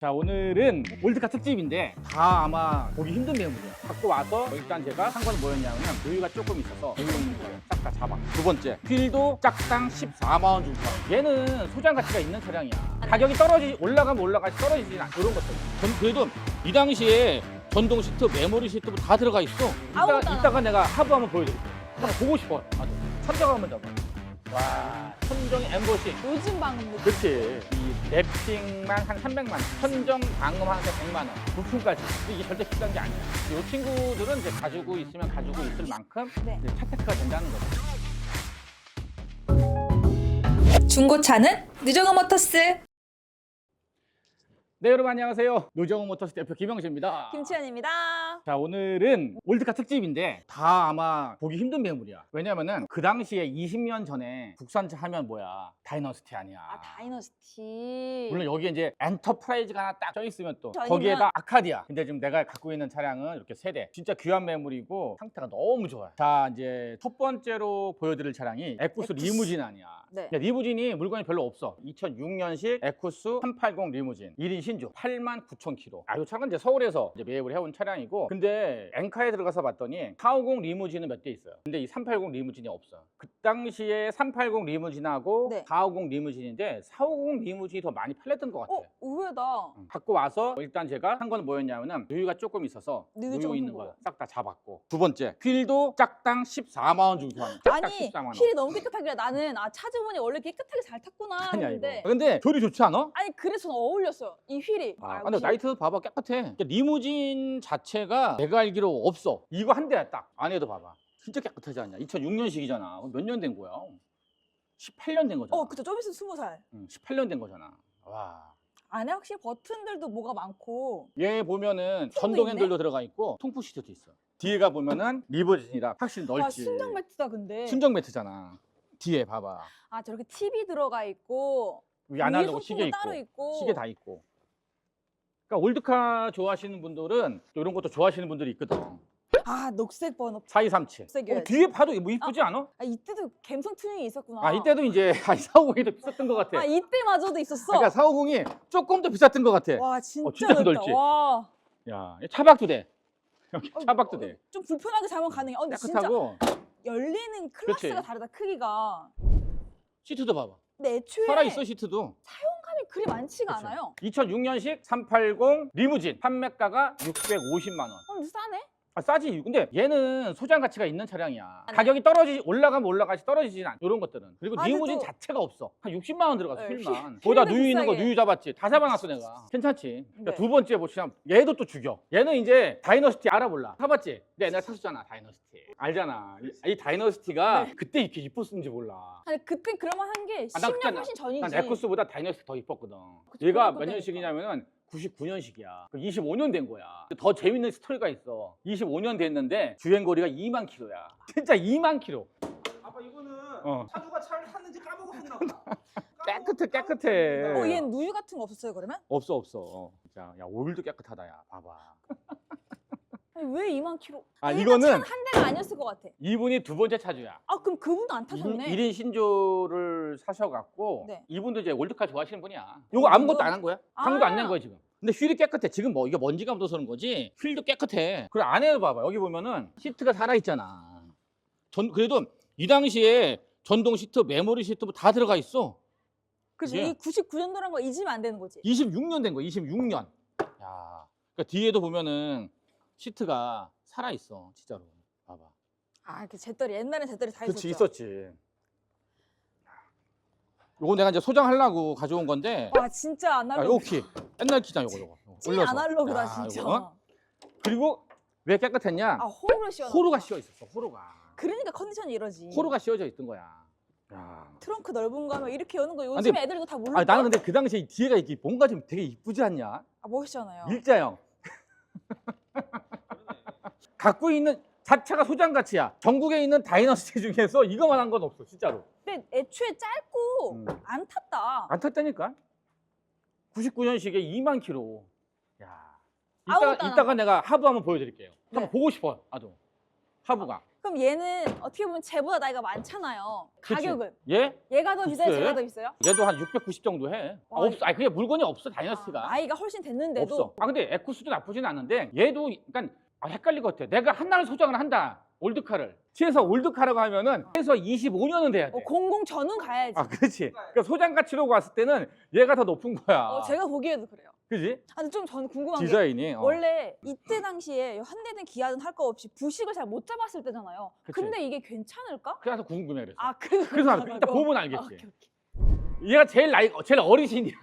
자, 오늘은 올드카 특집인데 다 아마 보기 힘든 매물이야. 갖고 와서 일단 제가 한 건 뭐였냐면 여유가 조금 있어서 여유 있는 거예요. 싹 다 잡아. 두 번째, 휠도 짝당 14만 원 중반. 얘는 소장 가치가 있는 차량이야. 가격이 올라가면 올라가지 떨어지진 않아. 이런 것들. 그래도 이 당시에 전동 시트, 메모리 시트 다 들어가 있어. 이따가 내가 하부 한번 보여드릴게. 한번 보고 싶어. 아주 천장 한번 잡아. 와, 천정 엠보싱. 요즘 방금 그렇지. 이 랩핑만 한 300만 원, 천정 방음 한 100만 원, 부품까지. 이게 절대 비싼 게 아니야. 이 친구들은 이제 가지고 있으면 가지고 있을 만큼 네. 이제 차테크가 된다는 거죠. 중고차는 느정어 모터스 네, 여러분 안녕하세요. 노정호 모터스 대표 김영식입니다. 김치현입니다. 자, 오늘은 올드카 특집인데 다 아마 보기 힘든 매물이야. 왜냐면은 그 당시에 20년 전에 국산차 하면 뭐야, 다이너스티 아니야. 아, 다이너스티. 물론 여기에 이제 엔터프라이즈가 하나 딱 써 있으면 또 아니면- 거기에다 아카디아. 근데 지금 내가 갖고 있는 차량은 이렇게 세 대. 진짜 귀한 매물이고 상태가 너무 좋아요. 자, 이제 첫 번째로 보여드릴 차량이 에쿠스 리무진 아니야. 네. 근데 리무진이 물건이 별로 없어. 2006년식 에쿠스 380 리무진 1인 신주 89,000km. 이 차는 이제 서울에서 이제 매입을 해온 차량이고, 근데 엔카에 들어가서 봤더니 450 리무진은 몇 대 있어요. 근데 이 380 리무진이 없어. 그 당시에 380 리무진하고 네. 450 리무진인데 450 리무진이 더 많이 팔렸던 것 같아. 의외다. 갖고 와서 일단 제가 한 건 뭐였냐면은 여유가 조금 있어서 누유 누유 좀 있는 거. 거 싹 다 잡았고, 두 번째, 휠도 짝당 14만 원 주고 하는. 짝당 아니, 14만 원. 휠이 너무 깨끗하길래 나는 차 주분이 원래 깨끗하게 잘 탔구나 아니야 했는데 이거. 근데 조리 좋지 않아? 아니 그래서 저는 어울렸어요. 이 휠이. 근데 나이트도 봐봐, 깨끗해. 그러니까 리무진 자체가 내가 알기로 없어. 이거 한 대야 딱. 안에도 봐봐. 진짜 깨끗하지 않냐? 2006년식이잖아. 몇 년 된 거야? 18년 된 거잖아. 그쵸. 좀 있으면 20살. 18년 된 거잖아. 와. 안에 확실히 버튼들도 뭐가 많고. 얘 보면은 폰도 전동 있네? 핸들도 들어가 있고 통풍 시트도 있어. 뒤에가 보면은 리버진이라 확실히 와, 넓지. 순정 매트다 근데. 순정 매트잖아. 뒤에 봐봐. 아, 저렇게 TV 들어가 있고. 위 아날로그 위에 시계 소품도 있고, 따로 있고. 시계 다 있고. 그러니까 올드카 좋아하시는 분들은 또 이런 것도 좋아하시는 분들이 있거든. 아, 녹색 번호. 4237. 녹색이어야지. 뒤에 봐도 뭐 이쁘지 않아? 아, 이때도 감성 튜닝이 있었구나. 이때도 이제 450이 더 비쌌던 것 같아. 이때마저도 있었어. 그러니까 450이 조금 더 비쌌던 것 같아. 와, 진짜 진짜 넓다. 넓지? 와. 야, 차박도 돼. 여기 차박도 돼. 좀 불편하게 자면 가능해. 근데 진짜 깨끗하고. 열리는 클래스가 그렇지. 다르다, 크기가. 시트도 봐봐. 근데 애초에 살아있어, 시트도. 사용감이 그리 많지가 그렇죠. 않아요. 2006년식 380 리무진 판매가가 650만 원. 근데 싸네? 싸지. 근데 얘는 소장 가치가 있는 차량이야. 아니. 가격이 올라가면 올라가지 떨어지진 않아. 이런 것들은. 그리고 리무진 또- 자체가 없어. 한 60만 원 들어갔어, 네, 휠만. 휠- 거기다 휠도 누유 있는 거 비싸게. 누유 잡았지. 다 잡아놨어, 내가. 괜찮지. 그러니까 네. 두 번째 보시면 얘도 또 죽여. 얘는 이제 다이너스티 알아볼라. 타봤지? 근데 옛날에 탔었잖아, 다이너스티. 알잖아. 이 다이너스티가 네. 그때 이렇게 이뻤는지 몰라. 아니, 그땐 그럴만한 게 난 10년 그때 훨씬 전이지. 난 에쿠스보다 다이너스티 더 이뻤거든. 그쵸, 얘가 그때니까. 몇 년식이냐면은 99년식이야. 25년 된 거야. 더 재밌는 스토리가 있어. 25년 됐는데 주행거리가 2만 킬로야. 진짜 2만 킬로. 아빠 이거는 어. 차주가 차를 탔는지 까먹었나 보다. 깨끗해. 얘는 누유 같은 거 없었어요, 그러면? 없어. 자, 야, 오일도 깨끗하다, 야. 봐봐. 아니, 왜 2만 킬로? 이거는 차는 한 대가 아니었을 것 같아. 이분이 두 번째 차주야. 그럼 그분도 안 타셨네. 1인 신조를 사셔갖고 네. 이분도 이제 올드카 좋아하시는 분이야. 이거 아무것도 안 한 거야. 상도 안 낸 거야 지금. 근데 휠이 깨끗해. 지금 뭐 이게 먼지가 묻어서 그런 거지. 휠도 깨끗해. 그리고 안에 봐봐. 여기 보면은 시트가 살아있잖아. 그래도 이 당시에 전동 시트, 메모리 시트 다 들어가 있어. 그치? 예. 이 99년도란 거 잊으면 안 되는 거지. 26년 된 거야. 26년. 야, 그러니까 뒤에도 보면은 시트가 살아있어. 진짜로. 봐봐. 이렇게 잿더리, 옛날엔 잿더리 다 그렇지, 있었죠. 있었지. 요거 내가 이제 소장하려고 가져온 건데. 와, 진짜 아날로그. 요 키. 옛날 키잖아, 요거. 찐 올려서. 아날로그다, 야, 진짜. 요거, 어? 그리고 왜 깨끗했냐? 호루를 씌워. 호루가 씌워 있었어. 호루가. 그러니까 컨디션이 이러지. 호루가 씌워져 있던 거야. 야. 트렁크 넓은 거 하면 이렇게 여는 거 요즘에 근데- 애들 이거 다 모르는 나는 근데 그 당시에 뒤에가 이게 뭔가 좀 되게 이쁘지 않냐? 멋있잖아요. 일자형. 갖고 있는 자체가 소장 가치야. 전국에 있는 다이너스티 중에서 이거만 한 건 없어, 진짜로. 근데 애초에 짧고 안 탔다. 안 탔다니까? 99년식에 2만 킬로. 야. 아무것도 안 이따가 내가 하부 한번 보여드릴게요. 한번 네. 보고 싶어, 나도. 하부가. 그럼 얘는 어떻게 보면 쟤보다 나이가 많잖아요. 그치? 가격은? 얘? 얘가 더 비싸요? 글쎄. 제가 더 비싸요? 얘도 한 690 정도 해. 와, 없어. 아니 그게 물건이 없어 다이너스티가. 나이가 훨씬 됐는데도 없어. 아 근데 에쿠스도 나쁘진 않은데 얘도 약간 헷갈릴 것 같아. 내가 하나를 소장을 한다. 올드카를. 최소 올드카라고 하면은 최소 25년은 돼야 돼. 00 전은 가야지. 아 그렇지. 그러니까 소장 가치로 봤을 때는 얘가 더 높은 거야. 제가 보기에도 그래요. 그지? 아, 근데 좀 저는 궁금한 게 디자인이. 원래 이때 당시에 현대든 기아든 할 거 없이 부식을 잘 못 잡았을 때잖아요. 그치. 근데 이게 괜찮을까? 그래서 궁금해 그래서. 아 그래서 그래서 그런가 일단 봐요. 보면 아, 알겠지. 오케이, 오케이. 얘가 제일 어리신이야.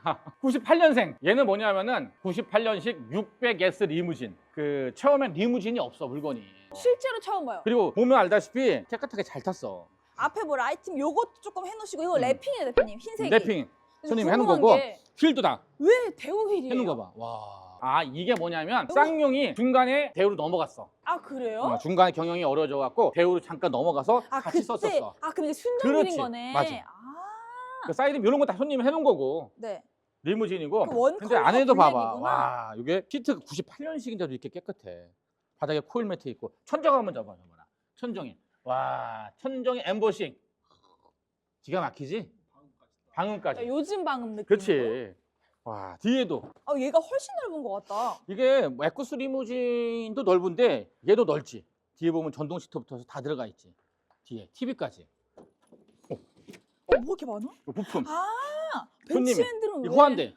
98년생. 얘는 뭐냐면은 98년식 600S 리무진. 그 처음엔 리무진이 없어 물건이. 실제로 처음 봐요. 그리고 보면 알다시피 깨끗하게 잘 탔어. 앞에 뭐 라이팅 요것도 조금 해놓으시고 이거 랩핑이에요 대표님 흰색이. 랩핑. 그래서 손님이 해놓은 궁금한 거고 게 휠도 다 왜 대우 휠이에요? 해놓은 거 봐. 와. 아 이게 뭐냐면 쌍용이 중간에 대우로 넘어갔어. 아 그래요? 중간에 경영이 어려져 갖고 대우로 잠깐 넘어가서 아 같이 그때 썼었어. 아 그럼 이게 순정휠인 그렇지. 거네. 맞아. 아 그 사이드 이런 거 다 손님이 해놓은 거고 네. 리무진이고. 그 원 근데 컬러가 안에도 봐봐. 블랙이구나. 와 이게 시트 98년식인데도 이렇게 깨끗해. 바닥에 코일 매트 있고 천정 한번 잡아봐라. 천정이. 와 천정이 엠보싱. 기가 막히지? 방음까지. 요즘 방음 느낌. 그렇지. 와 뒤에도 아 얘가 훨씬 넓은 것 같다. 이게 뭐 에쿠스 리무진도 넓은데 얘도 넓지. 뒤에 보면 전동 시트부터 다 들어가 있지. 뒤에 TV까지. 뭐 이렇게 많아? 부품. 아 손님이. 벤츠핸들은 이 왜? 호환돼.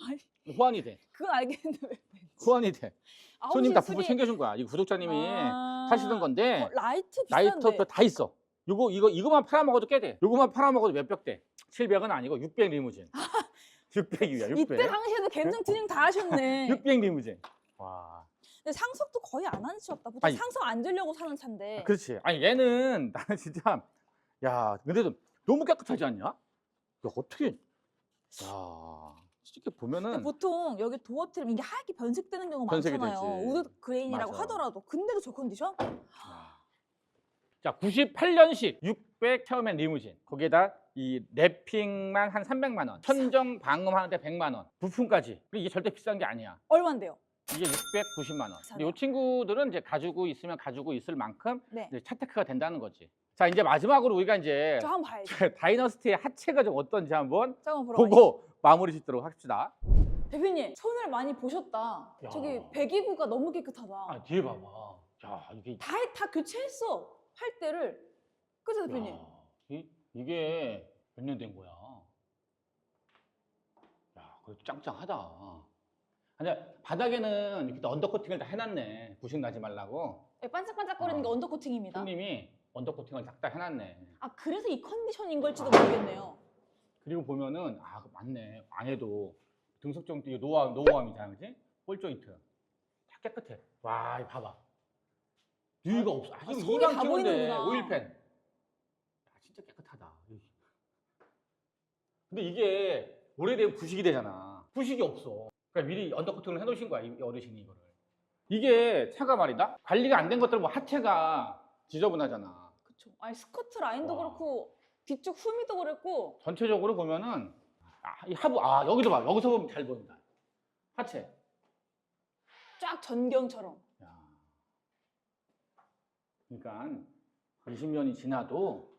아니 호환이 돼. 그건 알겠는데 왜? 호환이 돼. 아, 손님 혹시 다 부부 수리- 챙겨준 거야. 이거 구독자님이 아. 타시던 건데 라이트 비싼데. 라이터 다 있어. 이거만 팔아먹어도 꽤 돼. 이거만 팔아먹어도 몇백 대. 700은 아니고 600 리무진. 600이야. 600. 이때 당시에도 갬성 튜닝 다 하셨네. 600 리무진. 와. 근데 상속도 거의 안 하셨다. 보통 아니. 상속 안 주려고 사는 차인데. 그렇지. 아니 얘는 나는 진짜 야 근데도 너무 깨끗하지 않냐? 야 어떻게? 야 이렇게 보면은 근데 보통 여기 도어 트림 이게 하얗게 변색되는 경우가 변색이 많잖아요. 되지. 우드 그레인이라고 맞아. 하더라도. 근데도 저 컨디션? 자 98년식 600 처음엔 리무진. 거기에다 이 랩핑만 한 300만 원. 천정 방음하는데 100만 원. 부품까지. 그리고 이게 절대 비싼 게 아니야. 얼마인데요? 이게 690만 원. 근데 비싸네요. 이 친구들은 이제 가지고 있으면 가지고 있을 만큼 네. 이제 차테크가 된다는 거지. 자 이제 마지막으로 우리가 이제 저 한번 봐야죠. 다이너스티의 하체가 좀 어떤지 한번 잠깐 보러 가시죠. 보고 마무리 짓도록 합시다. 대표님 손을 많이 보셨다. 야. 저기 배기구가 너무 깨끗하다. 아 뒤에 봐봐. 야 이게 다 교체했어. 할 때를. 그죠 대표님? 야, 이게 몇 년 된 거야? 야, 그래도 짱짱하다. 근데 바닥에는 이렇게 언더코팅을 다 해놨네. 부식 나지 말라고. 네, 반짝반짝거리는 게 언더코팅입니다. 손님이 언더코팅을 딱 해놨네. 아 그래서 이 컨디션인 걸지도 모르겠네요. 그리고 보면은 맞네. 안에도 등속정 이게 노후함이잖아, 그지? 볼 조인트 다 깨끗해. 와, 이거 봐봐. 누유가 없어. 지금 속이 다 2만 킬로인데 보이는구나. 오일팬. 진짜 깨끗하다. 근데 이게 오래되면 부식이 되잖아. 부식이 없어. 그러니까 미리 언더코팅을 해놓으신 거야, 이 어르신이 이거를. 이게 차가 말이다. 관리가 안 된 것들은 뭐 하체가 지저분하잖아. 그쵸. 아니 스커트 라인도 와. 그렇고 뒤쪽 후미도 그랬고 전체적으로 보면은 이 하부 여기도 봐. 여기서 보면 잘 보인다. 하체. 쫙 전경처럼. 야. 그러니까 20년이 지나도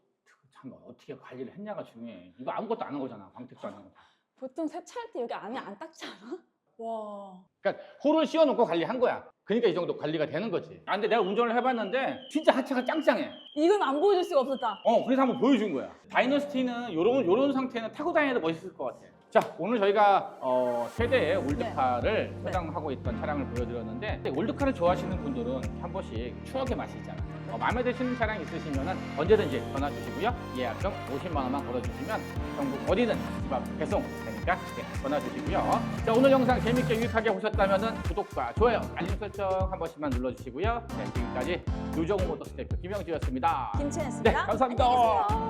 참 어떻게 관리를 했냐가 중요해. 이거 아무것도 안 한 거잖아. 광택도 안 하고. 보통 세차할 때 여기 안에 안 닦지 않아? 와. 그러니까 홀을 씌워놓고 관리한 거야. 그러니까 이 정도 관리가 되는 거지. 근데 내가 운전을 해봤는데 진짜 하체가 짱짱해. 이건 안 보여줄 수가 없었다. 그래서 한번 보여준 거야. 다이너스티는 요런 상태는 타고 다니도 멋있을 것 같아. 자, 오늘 저희가 세대의 올드카를 소장하고 있던 차량을 보여드렸는데 올드카를 좋아하시는 분들은 한 번씩 추억의 맛이 있잖아. 마음에 드시는 차량 있으시면 언제든지 전화 주시고요. 예약금 50만 원만 걸어주시면 전국 어디든 집 앞 배송 되니까 전화 주시고요. 자, 오늘 영상 재밌게 유익하게 보셨다면 구독과 좋아요, 알림 설정 한 번씩만 눌러주시고요. 네, 지금까지 유정우 모터스 대표 김영지였습니다. 김채연습니다. 네, 감사합니다. 안녕히 계세요.